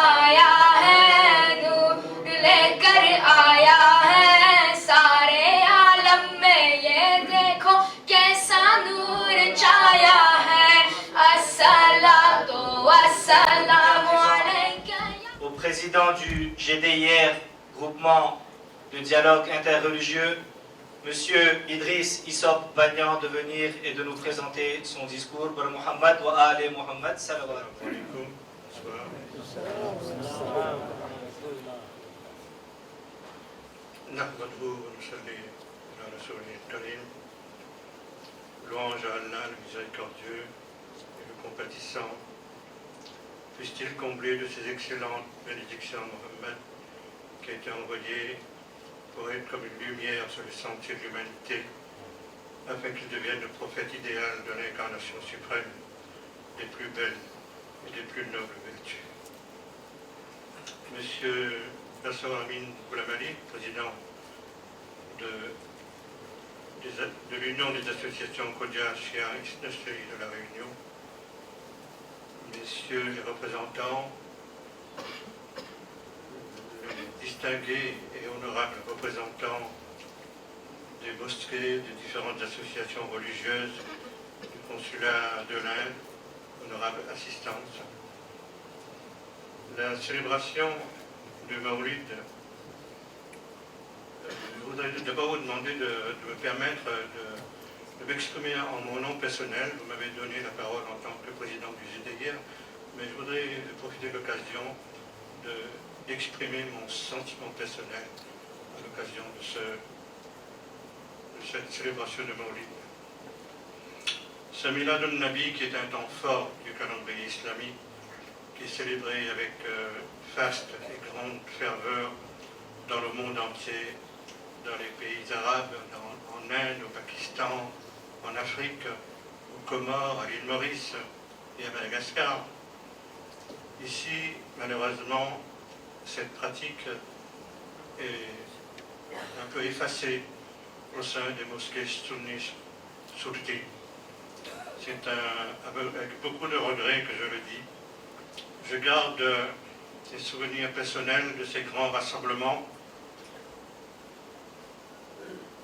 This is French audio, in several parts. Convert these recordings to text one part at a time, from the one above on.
आया है, नूर लेकर आया है सारे आलम में, ये देखो कैसा नूर छाया है। अस्सलातु वस्सलामु अलैका। Au président du GDIR, groupement de dialogue interreligieux, Monsieur Idriss Issop Bagnan, de venir et de nous présenter son discours. Bala Muhammad wa Ali Muhammad sallallahu alayhi wa sallam. Louange à Allah, le miséricordieux et le compatissant. Puisse-t-il combler de ses excellentes bénédictions Mohammed, qui a été envoyé pour être comme une lumière sur le sentier de l'humanité, afin qu'il devienne le prophète idéal de l'incarnation suprême des plus belles et des plus nobles vertus. Monsieur Nasser Amin Boulamali, président de l'Union des associations Kodia Shia Isnachri de la Réunion, messieurs les représentants, les distingués et honorables représentants des mosquées, des différentes associations religieuses, du consulat de l'Inde, honorable assistance. La célébration du Maulid, je voudrais d'abord vous demander de me permettre de m'exprimer en mon nom personnel. Vous m'avez donné la parole en tant que président du GDIR, mais je voudrais profiter de l'occasion d'exprimer mon sentiment personnel à l'occasion de cette célébration de Maulid. Ce Milad al-Nabi, qui est un temps fort du calendrier islamique, qui est célébré avec faste et grande ferveur dans le monde entier, dans les pays arabes, en Inde, au Pakistan, en Afrique, aux Comores, à l'île Maurice et à Madagascar. Ici, malheureusement, cette pratique est un peu effacée au sein des mosquées sunnites surtout. C'est avec beaucoup de regrets que je le dis. Je garde des souvenirs personnels de ces grands rassemblements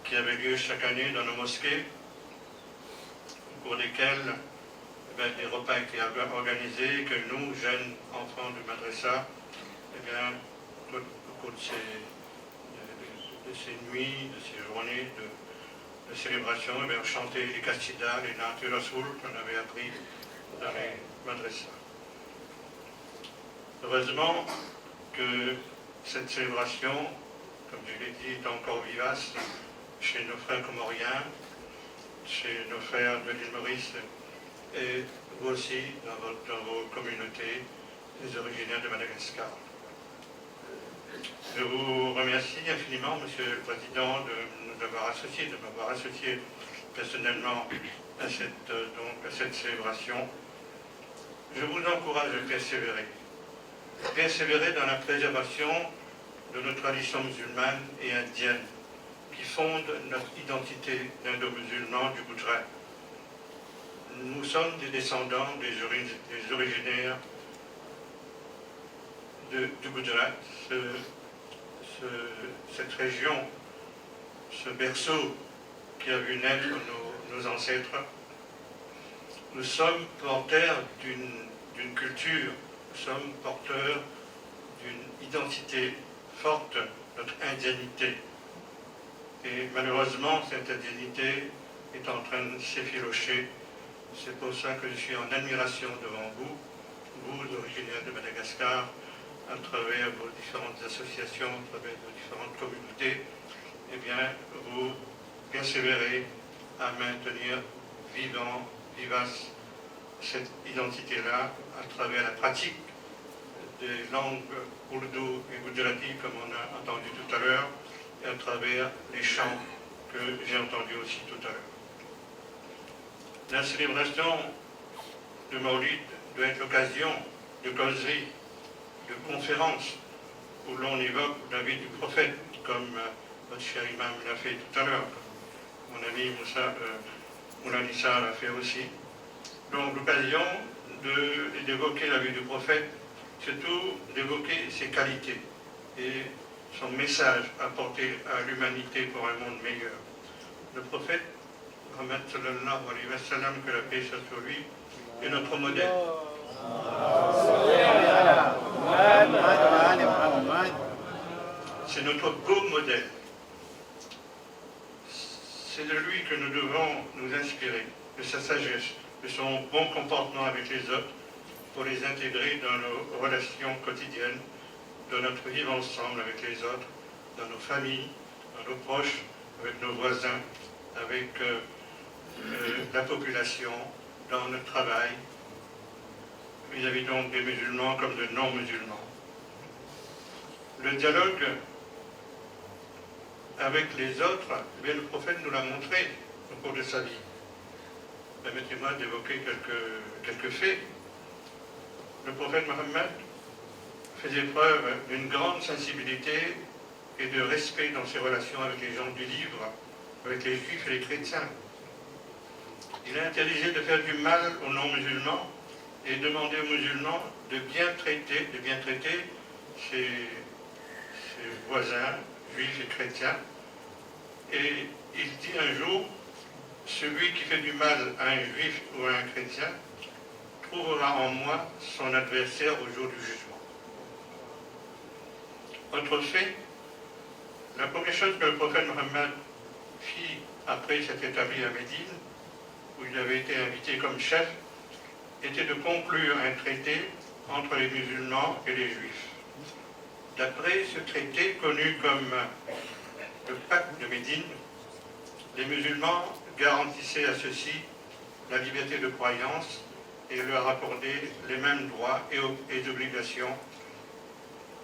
qui avaient lieu chaque année dans nos mosquées, au cours desquels des repas étaient organisés, que nous, jeunes enfants du madrasa, au cours de ces nuits, de ces journées de célébration, on chantait les Qasidas, les Naat Rasoul qu'on avait appris dans les madrasas. Heureusement que cette célébration, comme je l'ai dit, est encore vivace chez nos frères comoriens, chez nos frères de l'île Maurice, et vous aussi dans vos communautés, les originaires de Madagascar. Je vous remercie infiniment, Monsieur le Président, de m'avoir associé personnellement à cette célébration. Je vous encourage à persévérer dans la préservation de nos traditions musulmanes et indiennes qui fondent notre identité d'indo-musulmans du Gujarat. Nous sommes des descendants des originaires du Gujarat, cette région, ce berceau qui a vu naître nos ancêtres. Nous sommes porteurs d'une culture, nous sommes porteurs d'une identité forte, notre indianité. Et malheureusement, cette indianité est en train de s'effilocher. C'est pour ça que je suis en admiration devant vous, originaires de Madagascar, à travers vos différentes associations, à travers vos différentes communautés. Eh bien, vous persévérez à maintenir vivace cette identité-là à travers la pratique des langues ourdou et gujarati, comme on a entendu tout à l'heure, et à travers les chants que j'ai entendus aussi tout à l'heure. La célébration de Maulid doit être l'occasion de causeries, de conférences, où l'on évoque la vie du prophète, comme votre cher imam l'a fait tout à l'heure, mon ami Moula Nissa l'a fait aussi. Donc l'occasion d'évoquer la vie du prophète surtout d'évoquer ses qualités et son message apporté à l'humanité pour un monde meilleur. Le prophète Mohammed sallallahu alayhi wa sallam, que la paix soit sur lui, est notre modèle. C'est notre beau modèle. C'est de lui que nous devons nous inspirer, de sa sagesse, de son bon comportement avec les autres, pour les intégrer dans nos relations quotidiennes, dans notre vivre ensemble avec les autres, dans nos familles, dans nos proches, avec nos voisins, avec la population, dans notre travail, vis-à-vis donc des musulmans comme de non-musulmans. Le dialogue avec les autres, eh bien, le prophète nous l'a montré au cours de sa vie. Permettez-moi d'évoquer quelques faits. Le prophète Mohammed faisait preuve d'une grande sensibilité et de respect dans ses relations avec les gens du livre, avec les juifs et les chrétiens. Il a interdisé de faire du mal aux non-musulmans et demandé aux musulmans de bien traiter ses voisins, juifs et chrétiens. Et il dit un jour, celui qui fait du mal à un juif ou à un chrétien trouvera en moi son adversaire au jour du jugement. Autre fait, la première chose que le prophète Mohammed fit après s'être établi à Médine, où il avait été invité comme chef, était de conclure un traité entre les musulmans et les juifs. D'après ce traité, connu comme le pacte de Médine, les musulmans garantissaient à ceux-ci la liberté de croyance et leur accordaient les mêmes droits et obligations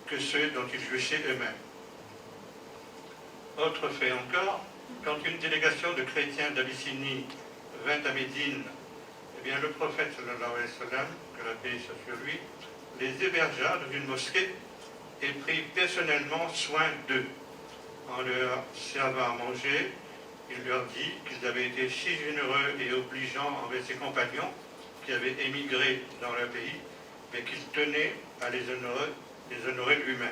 que ceux dont ils jouissaient eux-mêmes. Autre fait encore, quand une délégation de chrétiens d'Abyssinie vint à Médine, eh bien, le prophète sallallahu alayhi wa sallam, que la paix soit sur lui, les hébergea dans une mosquée et prit personnellement soin d'eux. En leur servant à manger, il leur dit qu'ils avaient été si généreux et obligeants envers ses compagnons qui avaient émigré dans leur pays, mais qu'il tenait à les honorer lui-même.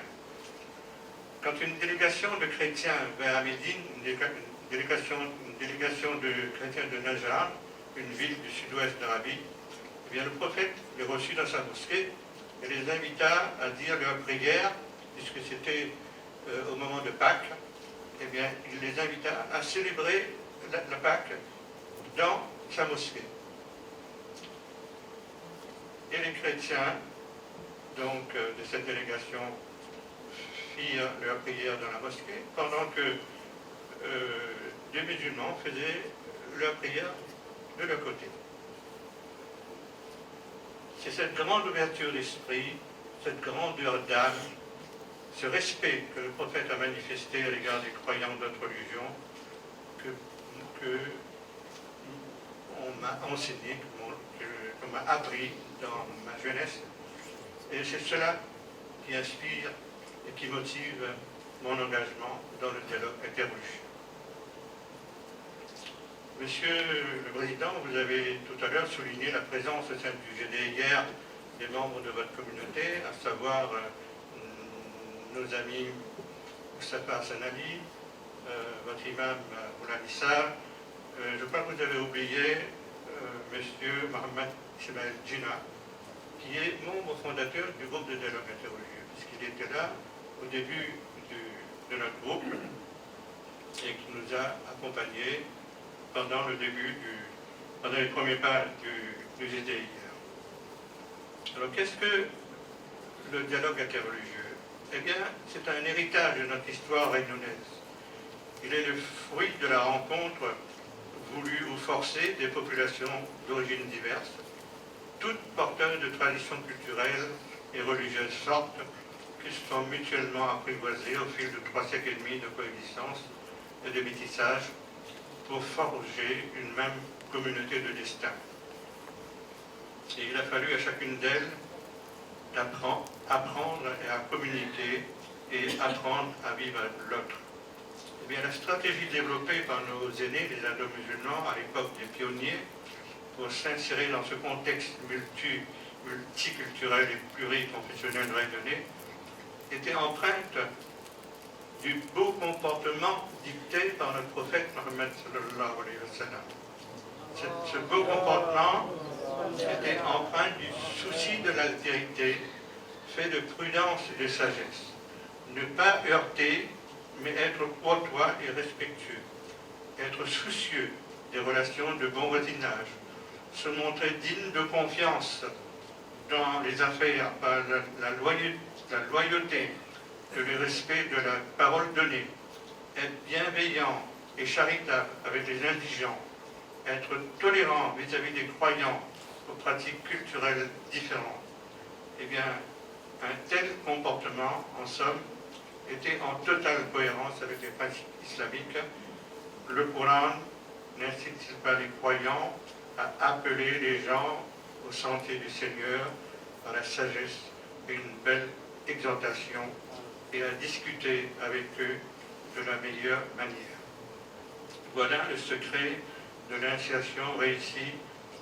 Quand une délégation de chrétiens vint à Médine, une délégation de chrétiens de Najran, une ville du sud-ouest d'Arabie, eh bien, le prophète les reçut dans sa mosquée et les invita à dire leur prière, puisque c'était au moment de Pâques. Eh bien, il les invita à célébrer la Pâques dans sa mosquée. Et les chrétiens, donc, de cette délégation, firent leur prière dans la mosquée, pendant que les musulmans faisaient leur prière de leur côté. C'est cette grande ouverture d'esprit, cette grandeur d'âme, ce respect que le prophète a manifesté à l'égard des croyants d'autres religions, que on m'a enseigné, qu'on m'a appris dans ma jeunesse. Et c'est cela qui inspire et qui motive mon engagement dans le dialogue interreligieux. Monsieur le Président, vous avez tout à l'heure souligné la présence au sein du GDIR des membres de votre communauté, à savoir nos amis Moustapha Hassanali, votre imam Oulanissa. Je crois que vous avez oublié monsieur Mohamed Ismail Jina, qui est membre fondateur du groupe de dialogue interreligieux, puisqu'il était là au début de notre groupe et qui nous a accompagnés pendant les premiers pas du GDIR. Alors qu'est-ce que le dialogue interreligieux? Eh bien, c'est un héritage de notre histoire réunionnaise. Il est le fruit de la rencontre voulue ou forcée des populations d'origines diverses, toutes porteuses de traditions culturelles et religieuses fortes, qui se sont mutuellement apprivoisées au fil de 3 siècles et demi de coexistence et de métissage pour forger une même communauté de destin. Et il a fallu à chacune d'elles apprendre à communiquer et apprendre à vivre avec l'autre. Eh bien, la stratégie développée par nos aînés, les indo-musulmans, à l'époque des pionniers, pour s'insérer dans ce contexte multiculturelle et pluriconfessionnelle réunionnais était empreinte du beau comportement dicté par le prophète Mohammed sallallahu alayhi wa sallam. Ce beau comportement était empreint du souci de l'altérité, fait de prudence et de sagesse. Ne pas heurter, mais être courtois et respectueux. Être soucieux des relations de bon voisinage. Se montrer digne de confiance dans les affaires par la loyauté et le respect de la parole donnée. Être bienveillant et charitable avec les indigents. Être tolérant vis-à-vis des croyants aux pratiques culturelles différentes. Eh bien, un tel comportement, en somme, était en totale cohérence avec les principes islamiques. Le Coran n'incite pas les croyants à appeler les gens au sentier du Seigneur par la sagesse et une belle exhortation et à discuter avec eux de la meilleure manière. Voilà le secret de l'initiation réussie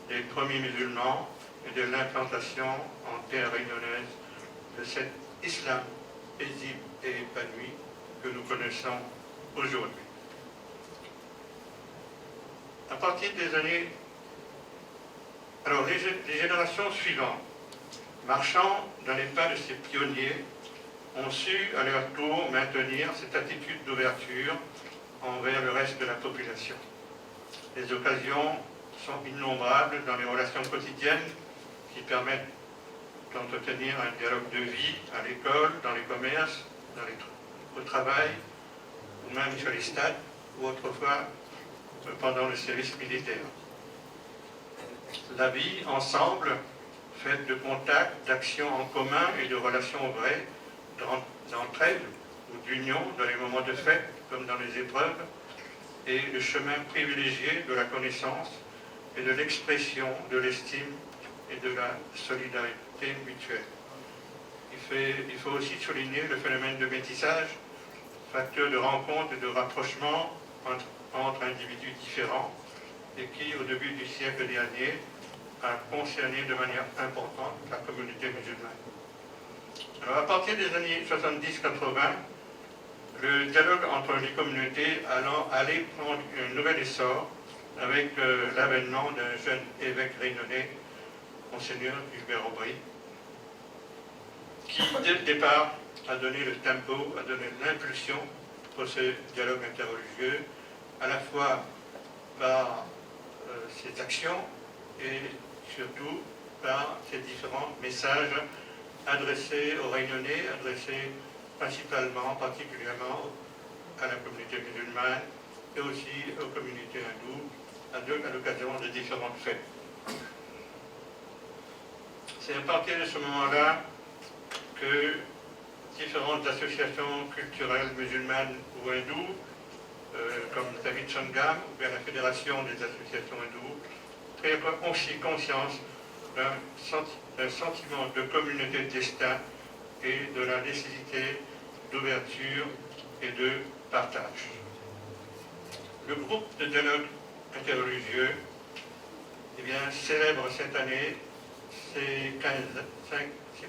des premiers musulmans et de l'implantation en terre réunionnaise de cet islam paisible et épanoui que nous connaissons aujourd'hui. À partir des années... Alors, les générations suivantes, marchant dans les pas de ces pionniers, ont su à leur tour maintenir cette attitude d'ouverture envers le reste de la population. Les occasions sont innombrables dans les relations quotidiennes qui permettent d'entretenir un dialogue de vie à l'école, dans les commerces, au travail, ou même sur les stades, ou autrefois pendant le service militaire. La vie ensemble, faite de contacts, d'actions en commun et de relations vraies, d'entraide ou d'union dans les moments de fête comme dans les épreuves, est le chemin privilégié de la connaissance et de l'expression de l'estime et de la solidarité mutuelle. Il faut aussi souligner le phénomène de métissage, facteur de rencontre et de rapprochement entre individus différents, et qui, au début du siècle dernier, a concerné de manière importante la communauté musulmane. Alors, à partir des années 70-80, le dialogue entre les communautés allait prendre un nouvel essor avec l'avènement d'un jeune évêque réunionnais, Monseigneur Gilbert Aubry, qui, dès le départ, a donné le tempo, a donné l'impulsion pour ce dialogue interreligieux, à la fois par ses actions et surtout par ses différents messages adressés aux Réunionnais, adressés particulièrement à la communauté musulmane et aussi aux communautés hindoues à l'occasion de différentes fêtes. C'est à partir de ce moment-là que différentes associations culturelles musulmanes ou hindoues, comme David Sangam ou bien la Fédération des associations hindoues, prirent aussi conscience d'un sentiment de communauté de destin et de la nécessité d'ouverture et de partage. Le groupe de dialogue interreligieux célèbre cette année ses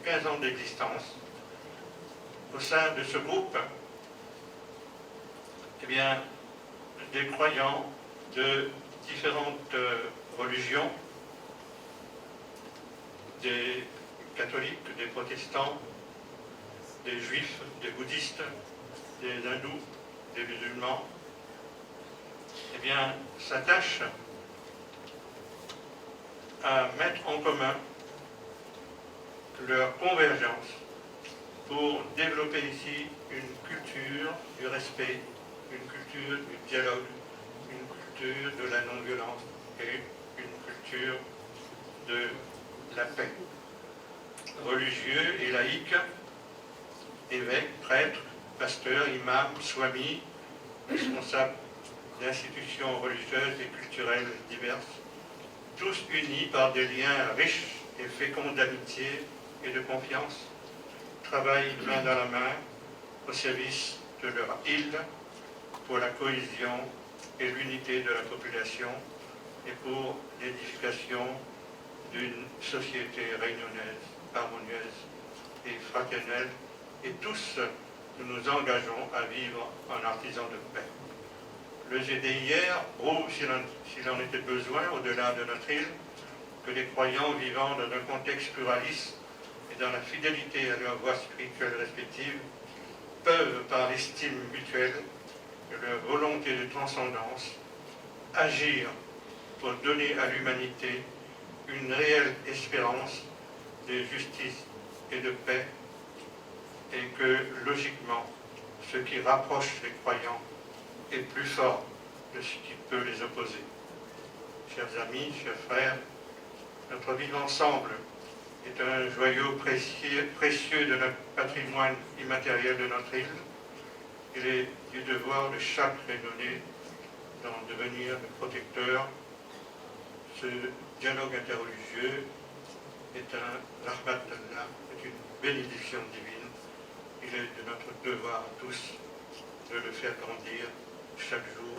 15 ans d'existence. Au sein de ce groupe, des croyants de différentes religions, des catholiques, des protestants, des juifs, des bouddhistes, des hindous, des musulmans, s'attachent à mettre en commun leur convergence pour développer ici une culture du respect, une culture du dialogue, une culture de la non-violence et une culture de la paix. Religieux et laïcs, évêques, prêtres, pasteurs, imams, swamis, responsables d'institutions religieuses et culturelles diverses, tous unis par des liens riches et féconds d'amitié et de confiance, travaillent main dans la main au service de leur île pour la cohésion et l'unité de la population et pour l'édification d'une société réunionnaise, harmonieuse et fraternelle, et tous nous nous engageons à vivre en artisans de paix. Le GDIR prouve, s'il en était besoin, au-delà de notre île, que les croyants vivant dans un contexte pluraliste et dans la fidélité à leur voie spirituelle respective peuvent, par l'estime mutuelle et leur volonté de transcendance, agir pour donner à l'humanité une réelle espérance de justice et de paix, et que, logiquement, ce qui rapproche les croyants est plus fort que ce qui peut les opposer. Chers amis, chers frères, notre vivre ensemble est un joyau précieux de notre patrimoine immatériel de notre île. Il est du devoir de chaque réunionnais d'en devenir le protecteur. Ce dialogue interreligieux est un rahmat d'Allah, est une bénédiction divine. Il est de notre devoir à tous de le faire grandir chaque jour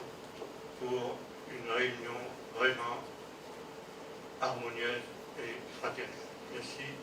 pour une réunion vraiment harmonieuse et fraternelle. Merci.